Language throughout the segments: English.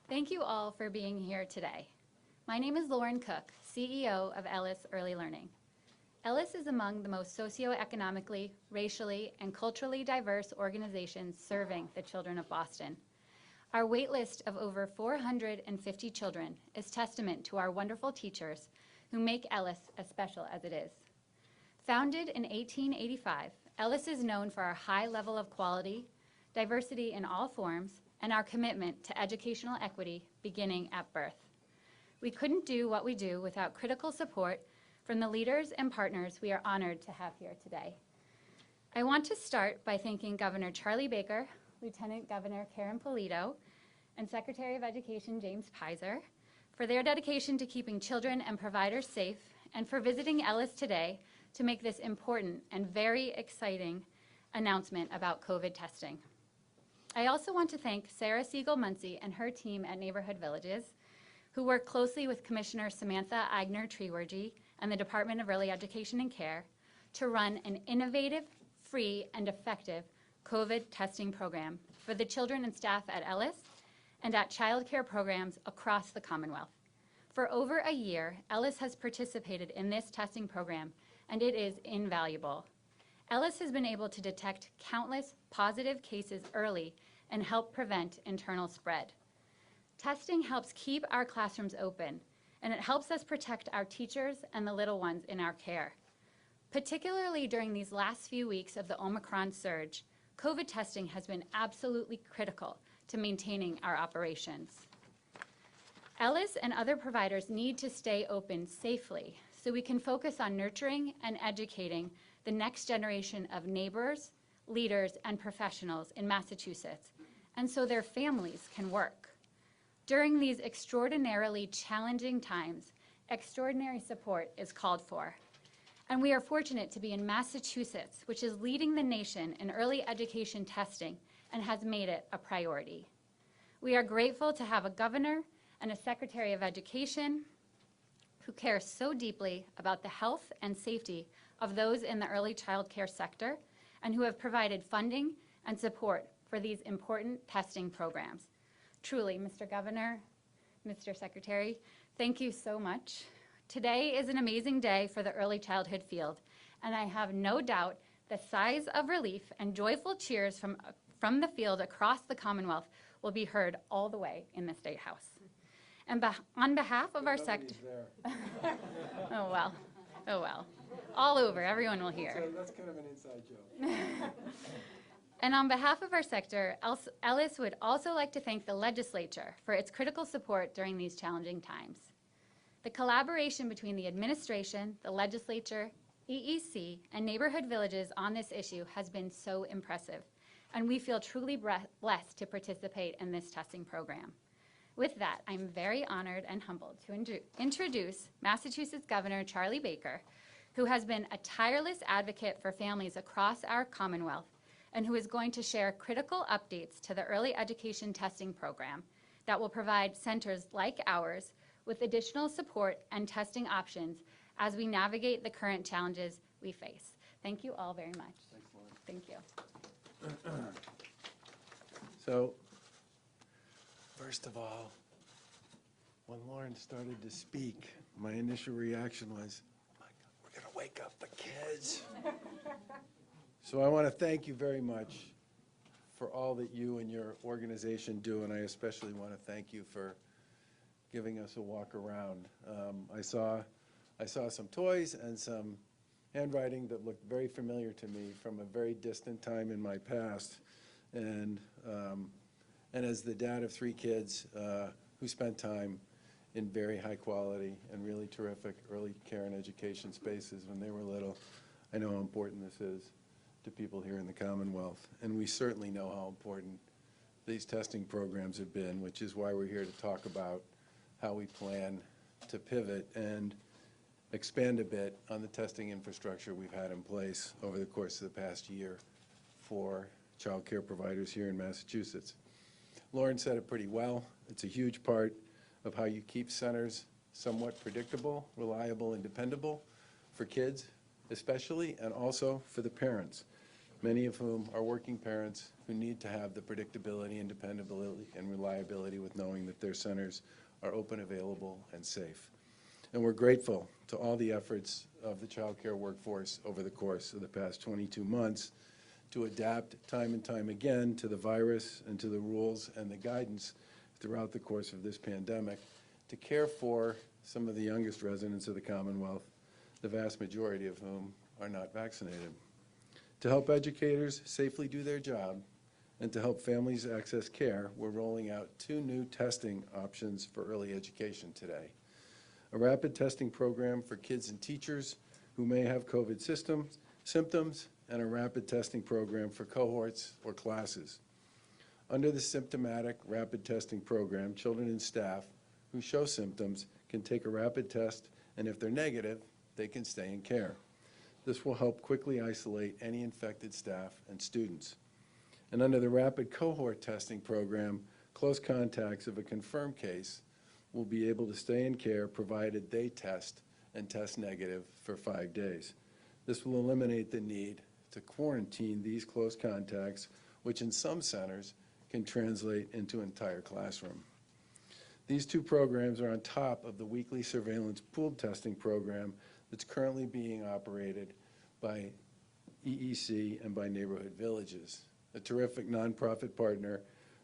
Thank you all for being here today. My name is Lauren Cook, CEO of Ellis Early Learning. Ellis is among the most socioeconomically, racially, and culturally diverse organizations serving the children of Boston. Our wait list of over 450 children is testament to our wonderful teachers who make Ellis as special as it is. Founded in 1885, Ellis is known for our high level of quality, diversity in all forms, and our commitment to educational equity beginning at birth. We couldn't do what we do without critical support from the leaders and partners we are honored to have here today. I want to start by thanking Governor Charlie Baker, Lieutenant Governor Karen Polito, and Secretary of Education James Pizer for their dedication to keeping children and providers safe and for visiting Ellis today to make this important and very exciting announcement about COVID testing. I also want to thank Sarah Siegel-Munsey and her team at Neighborhood Villages, who work closely with Commissioner Samantha Agner-Trewergy and the Department of Early Education and Care to run an innovative, free, and effective COVID testing program for the children and staff at Ellis and at child care programs across the Commonwealth. For over a year, Ellis has participated in this testing program, and it is invaluable. Ellis has been able to detect countless positive cases early and help prevent internal spread. Testing helps keep our classrooms open, and it helps us protect our teachers and the little ones in our care. Particularly during these last few weeks of the Omicron surge, COVID testing has been absolutely critical to maintaining our operations. Ellis and other providers need to stay open safely so we can focus on nurturing and educating the next generation of neighbors, leaders, and professionals in Massachusetts, and so their families can work. During these extraordinarily challenging times, extraordinary support is called for. And we are fortunate to be in Massachusetts, which is leading the nation in early education testing and has made it a priority. We are grateful to have a governor and a Secretary of Education who care so deeply about the health and safety of those in the early child care sector and who have provided funding and support for these important testing programs. Truly, Mr. Governor, Mr. Secretary, thank you so much. Today is an amazing day for the early childhood field, and I have no doubt the sighs of relief and joyful cheers from the field across the Commonwealth will be heard all the way in the State House. And on behalf of our sector, oh well, all over, everyone will hear. That's kind of an inside joke. And on behalf of our sector, Ellis would also like to thank the legislature for its critical support during these challenging times. The collaboration between the administration, the legislature, EEC, and Neighborhood Villages on this issue has been so impressive, and we feel truly blessed to participate in this testing program. With that, I'm very honored and humbled to introduce Massachusetts Governor Charlie Baker, who has been a tireless advocate for families across our Commonwealth and who is going to share critical updates to the early education testing program that will provide centers like ours with additional support and testing options as we navigate the current challenges we face. Thank you all very much. Thanks, Lauren. Thank you. So, first of all, when Lauren started to speak, my initial reaction was, oh my God, we're going to wake up the kids. So I want to thank you very much for all that you and your organization do, and I especially want to thank you for giving us a walk around. I saw some toys and some handwriting that looked very familiar to me from a very distant time in my past. And as the dad of 3 kids who spent time in very high quality and really terrific early care and education spaces when they were little, I know how important this is to people here in the Commonwealth. And we certainly know how important these testing programs have been, which is why we're here to talk about how we plan to pivot and expand a bit on the testing infrastructure we've had in place over the course of the past year for child care providers here in Massachusetts. Lauren said it pretty well. It's a huge part of how you keep centers somewhat predictable, reliable, and dependable for kids especially, and also for the parents. many of whom are working parents who need to have the predictability and dependability and reliability with knowing that their centers are open, available, and safe. And we're grateful to all the efforts of the child care workforce over the course of the past 22 months to adapt time and time again to the virus and to the rules and the guidance throughout the course of this pandemic to care for some of the youngest residents of the Commonwealth, the vast majority of whom are not vaccinated. To help educators safely do their job and to help families access care, we're rolling out 2 new testing options for early education today. A rapid testing program for kids and teachers who may have COVID symptoms, and a rapid testing program for cohorts or classes. Under the Symptomatic rapid testing program, children and staff who show symptoms can take a rapid test, and if they're negative, they can stay in care. This will help quickly isolate any infected staff and students. And under the rapid cohort testing program, close contacts of a confirmed case will be able to stay in care provided they test and test negative for 5 days. This will eliminate the need to quarantine these close contacts, which in some centers can translate into an entire classroom. These 2 programs are on top of the weekly surveillance pooled testing program that's currently being operated by EEC and by Neighborhood Villages, a terrific nonprofit partner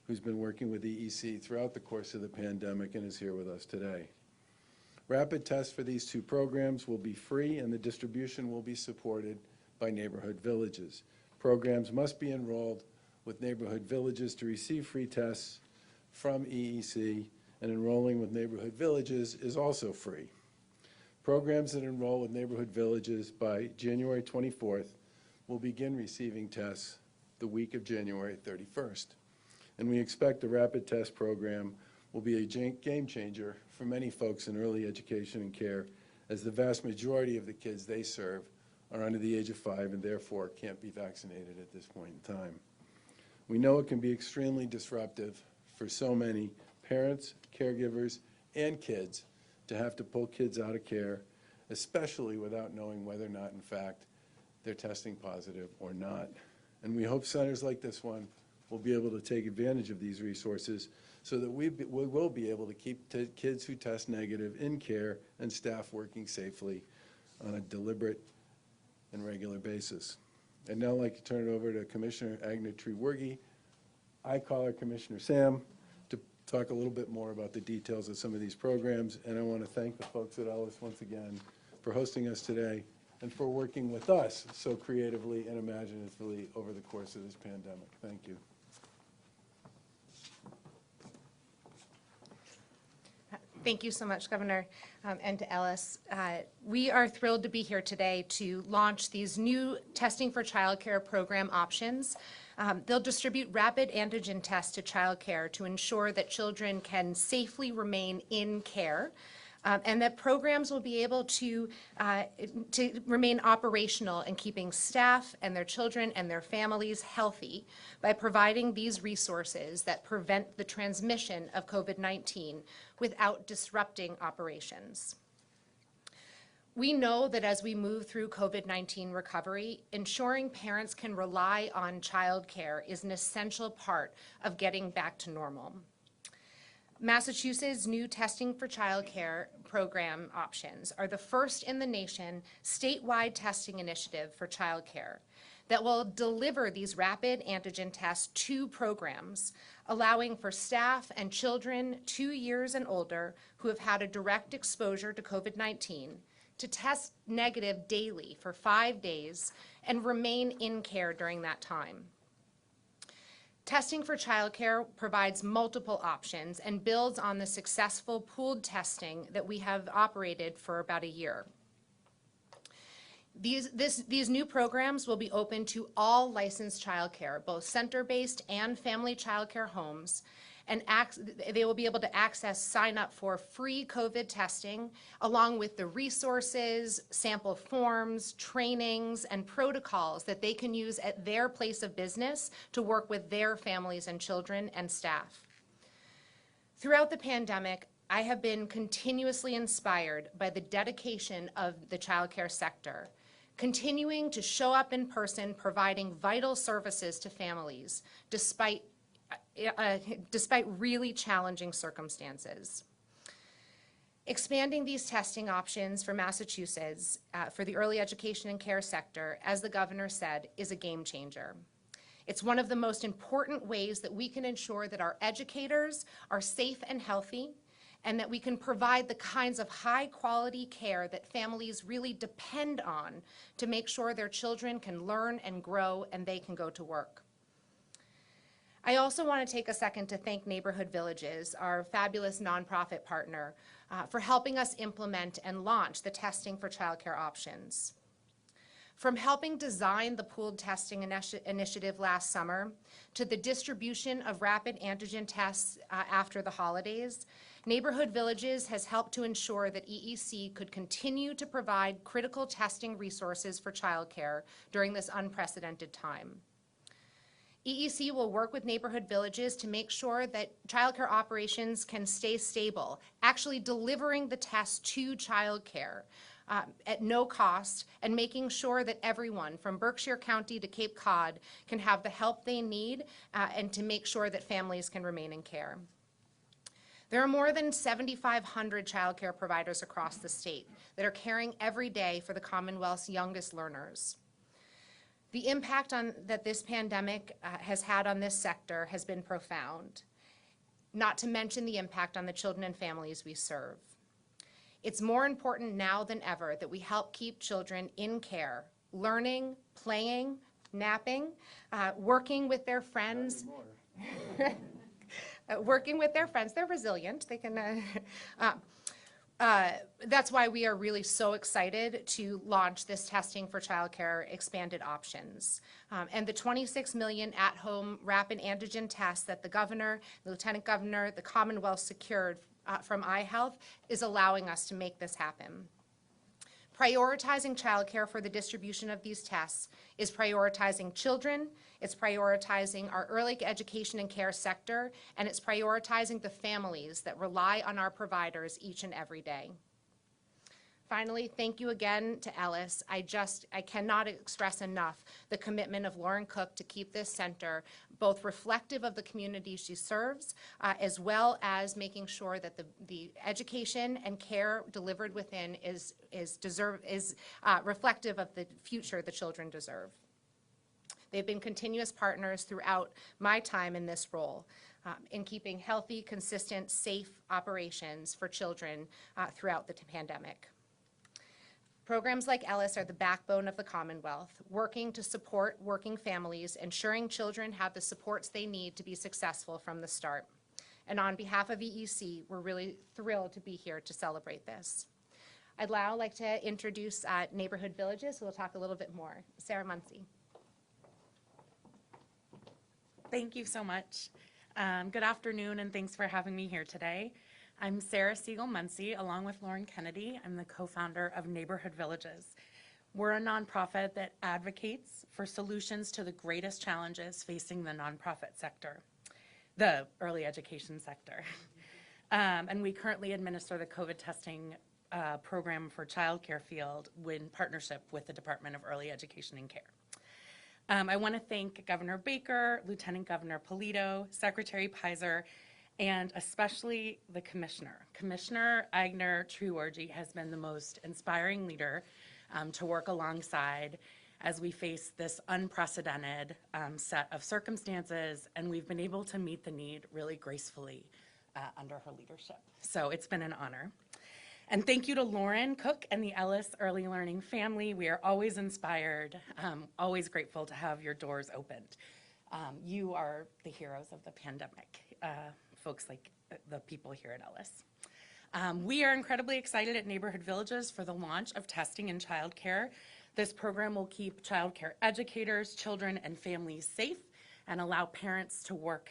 who's been working with EEC throughout the course of the pandemic and is here with us today. Rapid tests for these 2 programs will be free, and the distribution will be supported by Neighborhood Villages. Programs must be enrolled with Neighborhood Villages to receive free tests from EEC, and enrolling with Neighborhood Villages is also free. Programs that enroll with Neighborhood Villages by January 24th will begin receiving tests the week of January 31st. And we expect the rapid test program will be a game changer for many folks in early education and care, as the vast majority of the kids they serve are under the age of 5 and therefore can't be vaccinated at this point in time. We know it can be extremely disruptive for so many parents, caregivers, and kids to have to pull kids out of care, especially without knowing whether or not, in fact, they're testing positive or not. And we hope centers like this one will be able to take advantage of these resources so that we will be able to keep kids who test negative in care and staff working safely on a deliberate and regular basis. I'd now like to turn it over to Commissioner Agnew-Trewergy. I call her Commissioner Sam, to talk a little bit more about the details of some of these programs. And I want to thank the folks at Ellis once again for hosting us today and for working with us so creatively and imaginatively over the course of this pandemic. Thank you. Thank you so much, Governor, and to Ellis. We are thrilled to be here today to launch these new Testing for Childcare program options. They'll distribute rapid antigen tests to childcare to ensure that children can safely remain in care, and that programs will be able to remain operational in keeping staff and their children and their families healthy by providing these resources that prevent the transmission of COVID-19 without disrupting operations. We know that as we move through COVID-19 recovery, ensuring parents can rely on childcare is an essential part of getting back to normal. Massachusetts' new Testing for Childcare program options are the first in the nation statewide testing initiative for childcare that will deliver these rapid antigen tests to programs, allowing for staff and children 2 years and older who have had a direct exposure to COVID-19 to test negative daily for 5 days and remain in care during that time. Testing for childcare provides multiple options and builds on the successful pooled testing that we have operated for about a year. These new programs will be open to all licensed childcare, both center-based and family childcare homes, and they will be able to sign up for free COVID testing, along with the resources, sample forms, trainings, and protocols that they can use at their place of business to work with their families and children and staff. Throughout the pandemic, I have been continuously inspired by the dedication of the childcare sector, continuing to show up in person, providing vital services to families despite really challenging circumstances. Expanding these testing options for Massachusetts for the early education and care sector, as the governor said, is a game changer. It's one of the most important ways that we can ensure that our educators are safe and healthy, and that we can provide the kinds of high-quality care that families really depend on to make sure their children can learn and grow and they can go to work. I also want to take a second to thank Neighborhood Villages, our fabulous nonprofit partner, for helping us implement and launch the testing for childcare options. From helping design the pooled testing initiative last summer to the distribution of rapid antigen tests after the holidays, Neighborhood Villages has helped to ensure that EEC could continue to provide critical testing resources for childcare during this unprecedented time. EEC will work with Neighborhood Villages to make sure that childcare operations can stay stable, actually delivering the tests to childcare at no cost, and making sure that everyone from Berkshire County to Cape Cod can have the help they need and to make sure that families can remain in care. There are more than 7,500 childcare providers across the state that are caring every day for the Commonwealth's youngest learners. The impact that this pandemic has had on this sector has been profound, not to mention the impact on the children and families we serve. It's more important now than ever that we help keep children in care, learning, playing, napping, working with their friends. Working with their friends. They're resilient. They can. That's why we are really so excited to launch this testing for childcare expanded options. And the 26 million at-home rapid antigen tests that the governor, the lieutenant governor, the Commonwealth secured from iHealth is allowing us to make this happen. Prioritizing childcare for the distribution of these tests is prioritizing children, it's prioritizing our early education and care sector, and it's prioritizing the families that rely on our providers each and every day. Finally, thank you again to Ellis. I cannot express enough the commitment of Lauren Cook to keep this center both reflective of the community she serves, as well as making sure that the education and care delivered within is reflective of the future the children deserve. They've been continuous partners throughout my time in this role in keeping healthy, consistent, safe operations for children throughout the pandemic. Programs like Ellis are the backbone of the Commonwealth, working to support working families, ensuring children have the supports they need to be successful from the start. And on behalf of EEC, we're really thrilled to be here to celebrate this. I'd now like to introduce Neighborhood Villages, who will talk a little bit more. Sarah Muncy. Thank you so much. Good afternoon, and thanks for having me here today. I'm Sarah Siegel-Muncy, along with Lauren Kennedy. I'm the co-founder of Neighborhood Villages. We're a nonprofit that advocates for solutions to the greatest challenges facing the nonprofit sector, the early education sector. And we currently administer the COVID testing program for childcare field in partnership with the Department of Early Education and Care. I want to thank Governor Baker, Lieutenant Governor Polito, Secretary Pizer, and especially the Commissioner. Commissioner Agner-Triorgi has been the most inspiring leader to work alongside as we face this unprecedented set of circumstances, and we've been able to meet the need really gracefully under her leadership. So it's been an honor. And thank you to Lauren Cook and the Ellis Early Learning family. We are always inspired, always grateful to have your doors opened. You are the heroes of the pandemic, folks like the people here at Ellis. We are incredibly excited at Neighborhood Villages for the launch of testing in childcare. This program will keep childcare educators, children, and families safe and allow parents to work.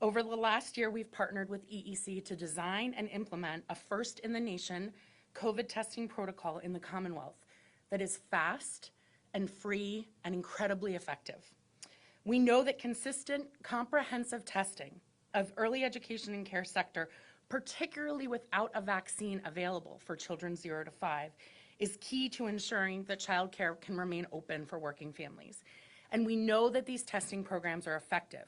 Over the last year, we've partnered with EEC to design and implement a first-in-the-nation COVID testing protocol in the Commonwealth that is fast and free and incredibly effective. We know that consistent, comprehensive testing of early education and care sector, particularly without a vaccine available for children 0 to 5, is key to ensuring that childcare can remain open for working families. And we know that these testing programs are effective.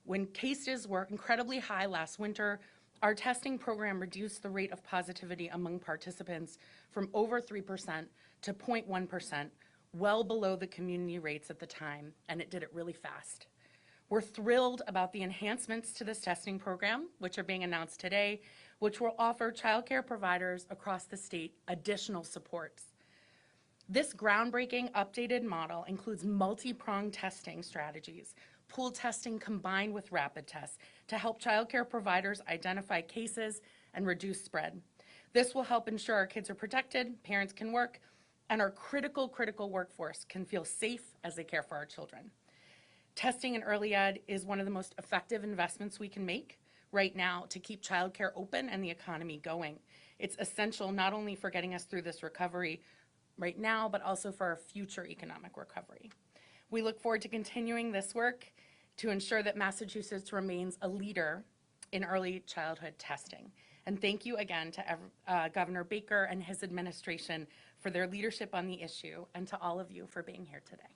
When cases were incredibly high last winter, our testing program reduced the rate of positivity among participants from over 3% to 0.1%, well below the community rates at the time, and it did it really fast. We're thrilled about the enhancements to this testing program, which are being announced today, which will offer childcare providers across the state additional supports. This groundbreaking updated model includes multi-pronged testing strategies, pool testing combined with rapid tests to help childcare providers identify cases and reduce spread. This will help ensure our kids are protected, parents can work, and our critical workforce can feel safe as they care for our children. Testing in early ed is one of the most effective investments we can make right now to keep childcare open and the economy going. It's essential not only for getting us through this recovery right now, but also for our future economic recovery. We look forward to continuing this work to ensure that Massachusetts remains a leader in early childhood testing. And thank you again to Governor Baker and his administration for their leadership on the issue, and to all of you for being here today.